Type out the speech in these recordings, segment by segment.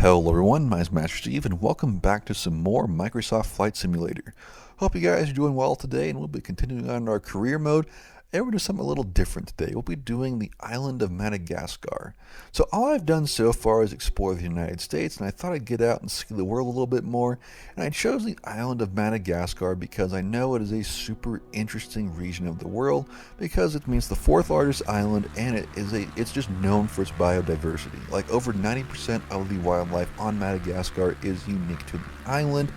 Hello everyone, my name is Master Steve and welcome back to some more Microsoft Flight Simulator. Hope you guys are doing well today, and we'll be continuing on our career mode, and we're doing something a little different today. We'll be doing the island of Madagascar. So all I've done so far is explore the United States, and I thought I'd get out and see the world a little bit more, and I chose the island of Madagascar because I know it is a super interesting region of the world, because it means the fourth largest island, and it's just known for its biodiversity. Like over 90% of the wildlife on Madagascar is unique to the island.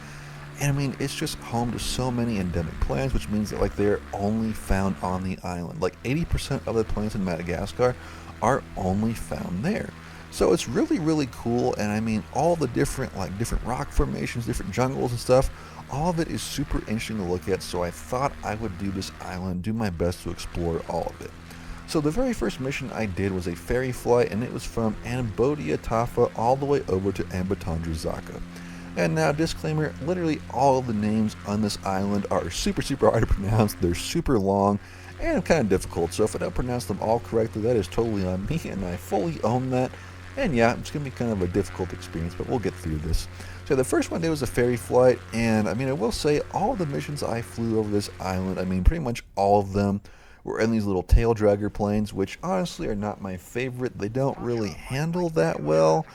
And I mean, it's just home to so many endemic plants, which means that like they're only found on the island. Like 80% of the plants in Madagascar are only found there. So it's really, really cool. And I mean, all the different rock formations, different jungles and stuff, all of it is super interesting to look at. So I thought I would do this island, do my best to explore all of it. So the very first mission I did was a ferry flight, and it was from Ambodia Tafa all the way over to Ambatondrazaka. And now, disclaimer, literally all of the names on this island are super hard to pronounce. They're super long and kind of difficult. So if I don't pronounce them all correctly, that is totally on me, and I fully own that. And yeah, it's going to be kind of a difficult experience, but we'll get through this. So the first one I did was a ferry flight, and I mean, I will say all of the missions I flew over this island, I mean, pretty much all of them were in these little tail dragger planes, which honestly are not my favorite. They don't really handle that well,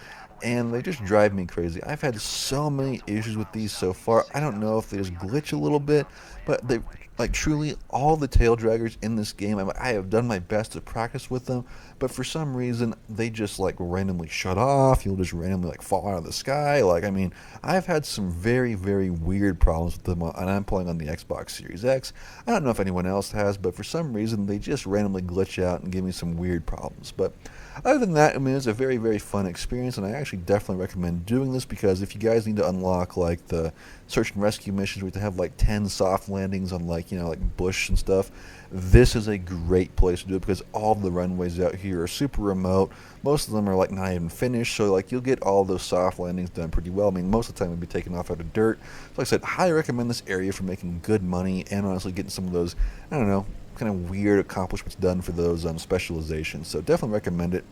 and they just drive me crazy. I've had so many issues with these so far. I don't know if they just glitch a little bit, but they, like, truly all the tail draggers in this game, I have done my best to practice with them, but for some reason they just like randomly shut off. You'll just randomly like fall out of the sky. Like, I mean, I've had some very weird problems with them, and I'm playing on the Xbox Series X. I don't know if anyone else has, but for some reason they just randomly glitch out and give me some weird problems. But other than that, I mean, it's a very fun experience, and I actually definitely recommend doing this, because if you guys need to unlock like the search and rescue missions, we have to have like 10 soft landings on like, like bush and stuff, this is a great place to do it, because all the runways out here are super remote. Most of them are like not even finished, so like you'll get all those soft landings done pretty well. I mean, most of the time it'll be taken off out of dirt. So like I said, highly recommend this area for making good money, and honestly getting some of those, I don't know, kind of weird accomplishments done for those specializations. So definitely recommend it.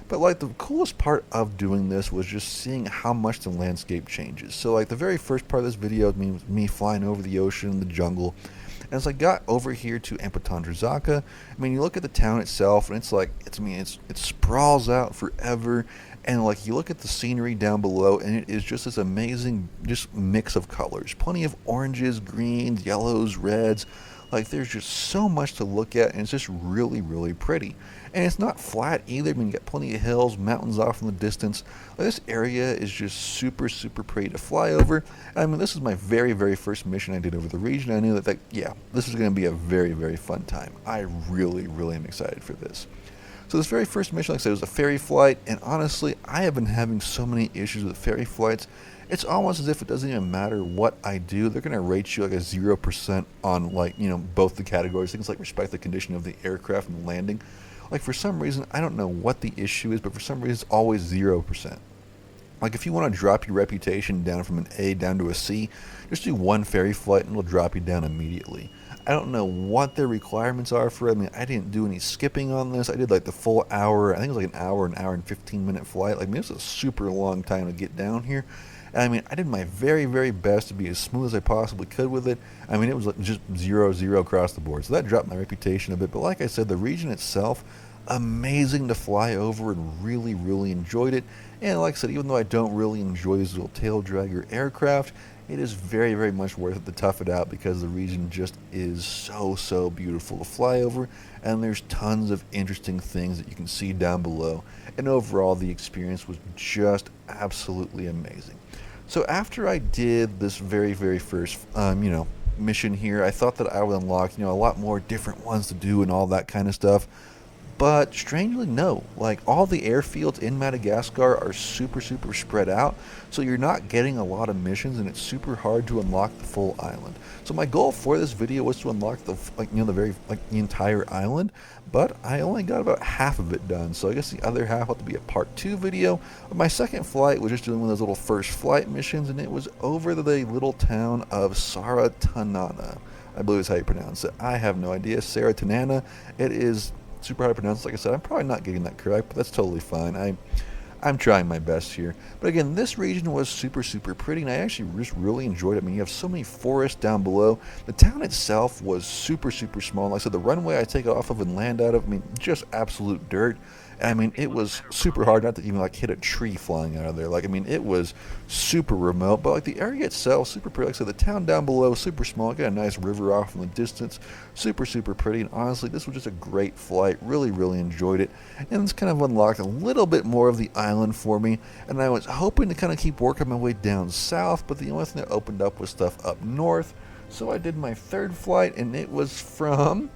But like the coolest part of doing this was just seeing how much the landscape changes. So like the very first part of this video was me flying over the ocean, the jungle. And as I got over here to Ambatondrazaka, I mean, you look at the town itself, and it's like, it sprawls out forever. And like you look at the scenery down below, and it is just this amazing just mix of colors. Plenty of oranges, greens, yellows, reds. Like, there's just so much to look at, and it's just really pretty. And it's not flat either. I mean, you got plenty of hills, mountains off in the distance. Like, this area is just super pretty to fly over. And I mean, this is my very first mission I did over the region. I knew that yeah, this is going to be a very fun time. I really am excited for this. So this very first mission, like I said, was a ferry flight, and honestly, I have been having so many issues with ferry flights. It's almost as if it doesn't even matter what I do. They're going to rate you like a 0% on, like, both the categories. Things like respect the condition of the aircraft and the landing. Like, for some reason, I don't know what the issue is, but for some reason it's always 0%. Like, if you want to drop your reputation down from an A down to a C, just do one ferry flight and it'll drop you down immediately. I don't know what their requirements are for it. I mean, I didn't do any skipping on this. I did like the full hour. I think it was like an hour and 15-minute flight. Like, I mean, this is a super long time to get down here. And I mean, I did my very best to be as smooth as I possibly could with it. I mean, it was like just 0 across the board. So that dropped my reputation a bit. But like I said, the region itself, amazing to fly over, and really enjoyed it. And like I said, even though I don't really enjoy these little tail dragger aircraft, it is very much worth it to tough it out, because the region just is so beautiful to fly over, and there's tons of interesting things that you can see down below. And overall, the experience was just absolutely amazing. So after I did this very first, mission here, I thought that I would unlock, a lot more different ones to do and all that kind of stuff. But strangely, no. Like, all the airfields in Madagascar are super spread out, so you're not getting a lot of missions, and it's super hard to unlock the full island. So my goal for this video was to unlock the entire island, but I only got about half of it done. So I guess the other half will have to be a part 2 video. But my second flight was just doing one of those little first flight missions, and it was over the little town of Saratanana. I believe is how you pronounce it. I have no idea. Saratanana. It is super hard to pronounce. Like I said, I'm probably not getting that correct, but that's totally fine. I'm trying my best here. But again, this region was super, super pretty, and I actually just really enjoyed it. I mean, you have so many forests down below. The town itself was super, super small. Like I said, the runway I take off of and land out of, I mean, just absolute dirt. And I mean, it was super hard not to even like hit a tree flying out of there. Like, I mean, it was super remote, but like the area itself, super pretty. Like I said, the town down below, super small. Got a nice river off in the distance, super, super pretty. And honestly, this was just a great flight. Really, really enjoyed it. And it's kind of unlocked a little bit more of the island for me. And I was hoping to kind of keep working my way down south, but the only thing that opened up was stuff up north. So I did my third flight, and it was from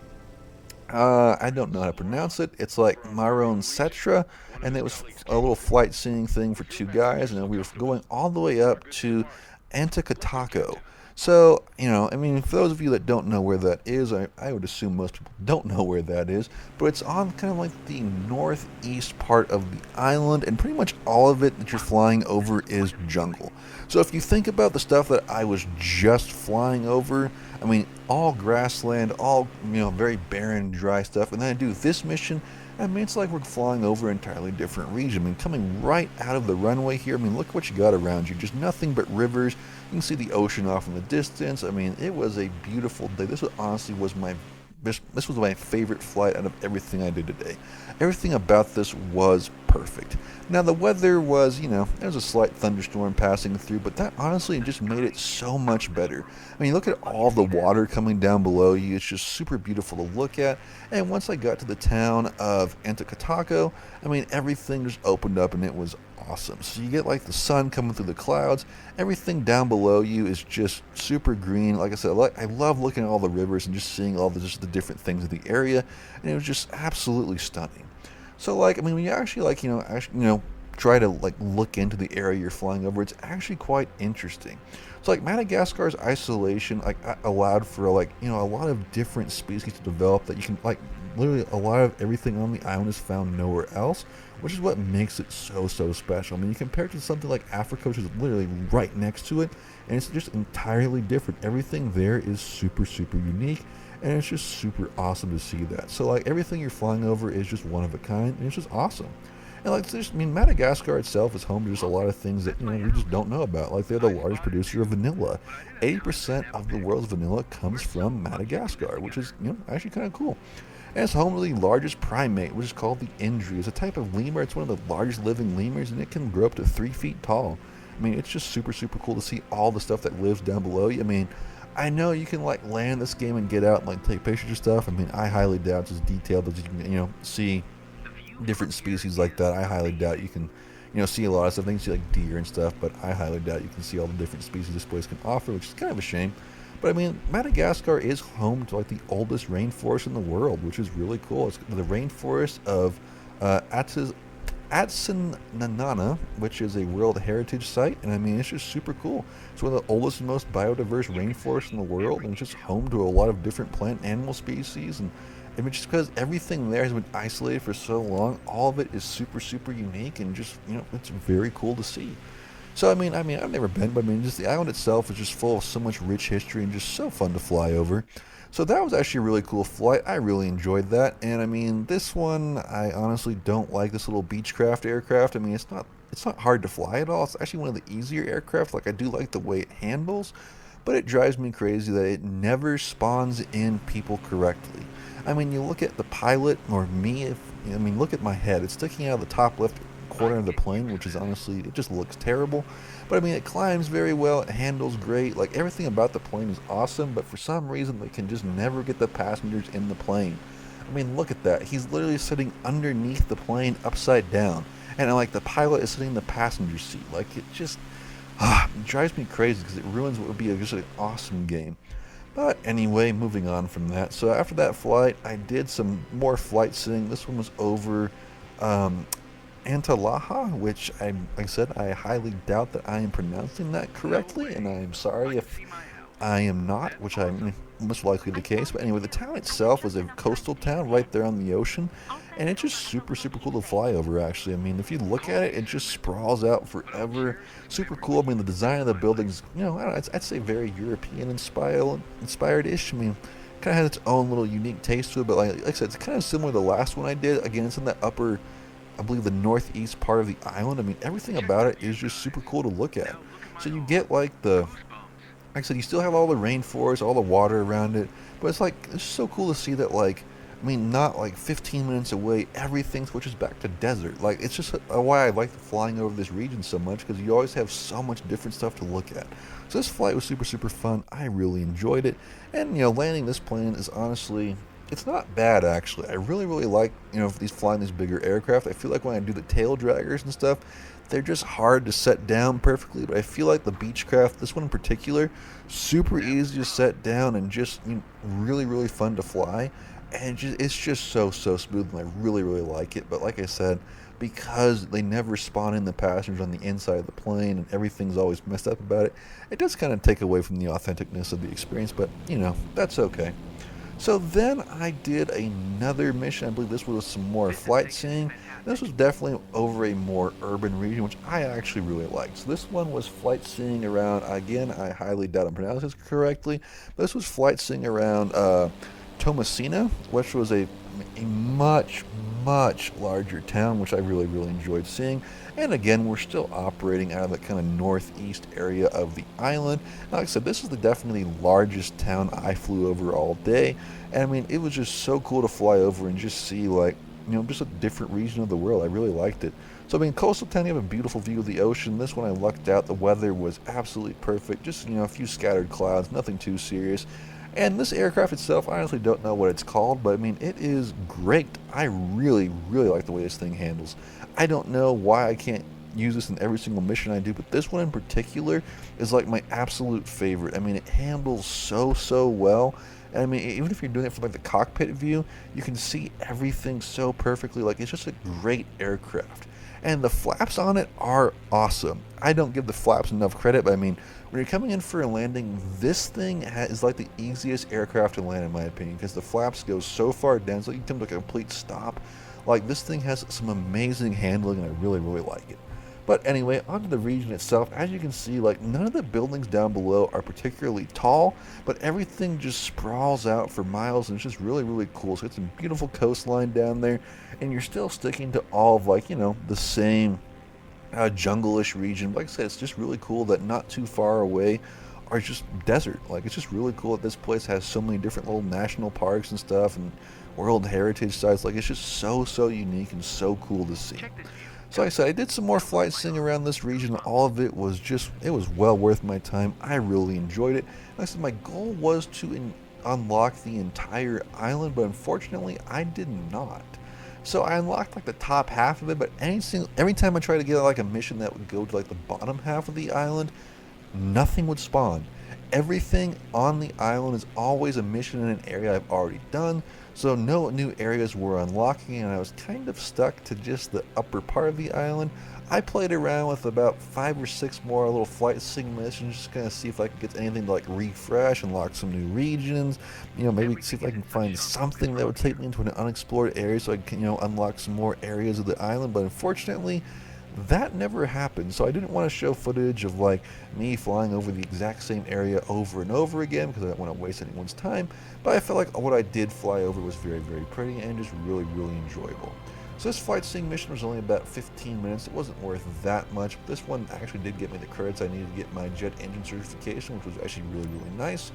I don't know how to pronounce it. It's like Maron Cetra, and it was a little flight seeing thing for two guys, and we were going all the way up to Anticataco. So, I mean, for those of you that don't know where that is, I would assume most people don't know where that is, but it's on kind of like the northeast part of the island, and pretty much all of it that you're flying over is jungle. So if you think about the stuff that I was just flying over, I mean, all grassland, all, very barren, dry stuff, and then I do this mission, I mean, it's like we're flying over an entirely different region. I mean, coming right out of the runway here, I mean, look what you got around you. Just nothing but rivers. You can see the ocean off in the distance. I mean, it was a beautiful day. This honestly was this was my favorite flight out of everything I did today. Everything about this was perfect. Now the weather was, there was a slight thunderstorm passing through, but that honestly just made it so much better. I mean, look at all the water coming down below you. It's just super beautiful to look at. And once I got to the town of Anticataco, I mean, everything just opened up and it was awesome. So you get like the sun coming through the clouds. Everything down below you is just super green. Like I said, I love looking at all the rivers and just seeing all just the different things in the area, and it was just absolutely stunning. So I mean, when you actually try to look into the area you're flying over, it's actually quite interesting. So Madagascar's isolation allowed for a lot of different species to develop that you can literally a lot of everything on the island is found nowhere else, which is what makes it so special. I mean, you compare it to something like Africa, which is literally right next to it, and it's just entirely different. Everything there is super unique, and it's just super awesome to see that. So everything you're flying over is just one of a kind, and it's just awesome. And Madagascar itself is home to just a lot of things that we just don't know about. Like, they're the largest producer of vanilla. 80% of the world's vanilla comes from Madagascar, which is actually kind of cool. And it's home to the largest primate, which is called the indri. It's a type of lemur. It's one of the largest living lemurs, and it can grow up to 3 feet tall. I mean, it's just super cool to see all the stuff that lives down below you. I mean, I know you can land this game and get out and take pictures of stuff. I mean, I highly doubt it's as detailed as you can see different species like that. I highly doubt you can see a lot of stuff. You can see deer and stuff, but I highly doubt you can see all the different species this place can offer, which is kind of a shame. But I mean, Madagascar is home to the oldest rainforest in the world, which is really cool. It's the rainforest of Atsinanana, which is a World Heritage Site, and I mean, it's just super cool. It's one of the oldest and most biodiverse rainforests in the world, and it's just home to a lot of different plant and animal species. And I mean, just because everything there has been isolated for so long, all of it is super unique, and just it's very cool to see. So I mean, I've never been, but I mean, just the island itself is just full of so much rich history and just so fun to fly over. So that was actually a really cool flight. I really enjoyed that. And I mean, this one, I honestly don't like this little Beechcraft aircraft. I mean, it's not hard to fly at all. It's actually one of the easier aircraft. I do like the way it handles, but it drives me crazy that it never spawns in people correctly. I mean, you look at the pilot, or me, look at my head. It's sticking out of the top left corner of the plane, which is honestly, it just looks terrible. But I mean, it climbs very well, it handles great, everything about the plane is awesome, but for some reason they can just never get the passengers in the plane. I mean, look at that. He's literally sitting underneath the plane upside down, and the pilot is sitting in the passenger seat. It just it drives me crazy because it ruins what would be just an awesome game. But anyway, moving on from that. So after that flight, I did some more flight sitting. This one was over Antalaha, which like I said, I highly doubt that I am pronouncing that correctly, and I am sorry if I am not, which I'm most likely the case. But anyway, the town itself was a coastal town right there on the ocean, and it's just super cool to fly over, actually. I mean, if you look at it, it just sprawls out forever. Super cool. I mean, the design of the buildings, I don't know, I'd say very European inspired-ish. I mean, kind of has its own little unique taste to it, but like I said, it's kind of similar to the last one I did. Again, it's in that upper I believe, the northeast part of the island. I mean, everything about it is just super cool to look at. So you get like like I said, you still have all the rainforest, all the water around it, but it's so cool to see that, like, I mean, not like 15 minutes away, everything switches back to desert. Like, it's just why I like flying over this region so much, because you always have so much different stuff to look at. So this flight was super, super fun. I really enjoyed it, and landing this plane is honestly, it's not bad actually. I really, really like these flying these bigger aircraft. I feel like when I do the tail draggers and stuff, they're just hard to set down perfectly, but I feel like the Beechcraft, this one in particular, super easy to set down and just really, really fun to fly. And it's just so, so smooth, and I really, really like it. But like I said, because they never spawn in the passengers on the inside of the plane and everything's always messed up about it, it does kind of take away from the authenticness of the experience, but that's okay. So then I did another mission. I believe this was some more flight seeing. This was definitely over a more urban region, which I actually really liked. So this one was flight seeing around, again, I highly doubt I'm pronouncing this correctly, but this was flight seeing around Tomasina, which was a much, much larger town, which I really, really enjoyed seeing. And again, we're still operating out of that kind of northeast area of the island. Like I said, this is the definitely largest town I flew over all day. And I mean, it was just so cool to fly over and just see, like, just a different region of the world. I really liked it. So I mean, coastal town, you have a beautiful view of the ocean. This one I lucked out. The weather was absolutely perfect. Just, a few scattered clouds, nothing too serious. And this aircraft itself, I honestly don't know what it's called, but I mean, it is great. I really, really like the way this thing handles. I don't know why I can't use this in every single mission I do, but this one in particular is like my absolute favorite. I mean, it handles so, so well. And I mean, even if you're doing it from like the cockpit view, you can see everything so perfectly. Like, it's just a great aircraft. And the flaps on it are awesome. I don't give the flaps enough credit, but I mean, when you're coming in for a landing, this thing is like the easiest aircraft to land, in my opinion, because the flaps go so far down, so you can come to a complete stop. Like, this thing has some amazing handling, and I really, really like it. But anyway, onto the region itself. As you can see, like, none of the buildings down below are particularly tall, but everything just sprawls out for miles, and it's just really, really cool. So it's a beautiful coastline down there, and you're still sticking to all of, like, the same jungle-ish region. Like I said, it's just really cool that not too far away are just desert. Like, it's just really cool that this place has so many different little national parks and stuff, and World Heritage sites. Like, it's just so, so unique and so cool to see. So like I said, I did some more flight flysightseeing around this region. All of it was it was well worth my time. I really enjoyed it. Like I said, my goal was to unlock the entire island, but unfortunately, I did not. So I unlocked like the top half of it, but every time I tried to get like a mission that would go to like the bottom half of the island, nothing would spawn. Everything on the island is always a mission in an area I've already done, so no new areas were unlocking, and I was kind of stuck to just the upper part of the island. I played around with about 5 or 6 more little flight sim missions, just kind of see if I could get anything to like refresh, unlock some new regions, maybe see if I can find something that would take me into an unexplored area so I can, unlock some more areas of the island, but unfortunately, that never happened. So I didn't want to show footage of like me flying over the exact same area over and over again, because I don't want to waste anyone's time, but I felt like what I did fly over was very, very pretty and just really, really enjoyable. So this flight seeing mission was only about 15 minutes. It wasn't worth that much, but this one actually did get me the credits I needed to get my jet engine certification, which was actually really, really nice.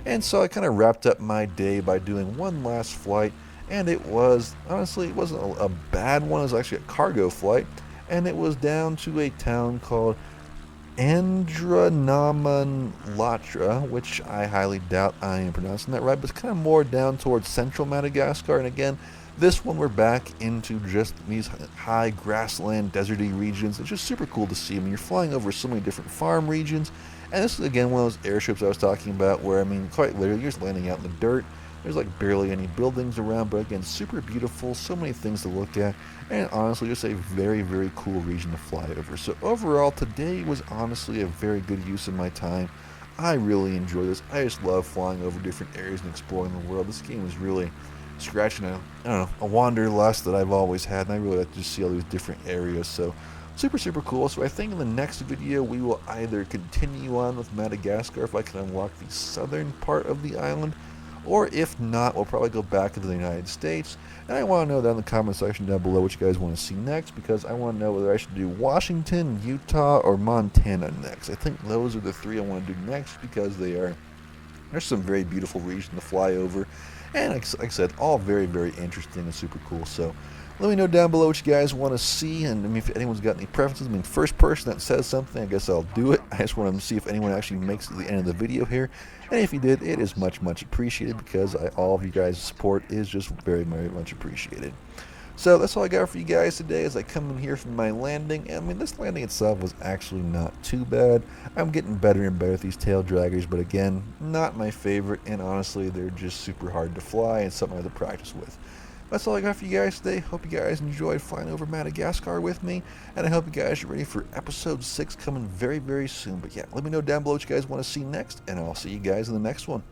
And so I kind of wrapped up my day by doing one last flight, and it was, honestly, it wasn't a bad one. It was actually a cargo flight, and it was down to a town called Andranamon-Latra, which I highly doubt I am pronouncing that right, but it's kind of more down towards central Madagascar. And again, this one we're back into just these high grassland, deserty regions. It's just super cool to see. I mean, you're flying over so many different farm regions, and this is again one of those airships I was talking about where, I mean, quite literally, you're just landing out in the dirt. There's like barely any buildings around, but again, super beautiful, so many things to look at, and honestly, just a very, very cool region to fly over. So overall, today was honestly a very good use of my time. I really enjoy this. I just love flying over different areas and exploring the world. This game is really scratching a wanderlust that I've always had, and I really like to just see all these different areas. So super, super cool. So I think in the next video we will either continue on with Madagascar if I can unlock the southern part of the island, or if not, we'll probably go back to the United States. And I want to know down in the comment section down below what you guys want to see next, because I want to know whether I should do Washington, Utah, or Montana next. I think those are the three I want to do next, because there's some very beautiful regions to fly over, and like I said, all very, very interesting and super cool. So let me know down below what you guys want to see, and I mean, if anyone's got any preferences. I mean, first person that says something, I guess I'll do it. I just want to see if anyone actually makes it to the end of the video here, and if you did, it is much, much appreciated, because all of you guys' support is just very, very much appreciated. So that's all I got for you guys today as I come in here from my landing. And I mean, this landing itself was actually not too bad. I'm getting better and better at these tail draggers, but again, not my favorite, and honestly, they're just super hard to fly and something I have to practice with. That's all I got for you guys today. Hope you guys enjoyed flying over Madagascar with me, and I hope you guys are ready for episode 6 coming very, very soon. But yeah, let me know down below what you guys want to see next, and I'll see you guys in the next one.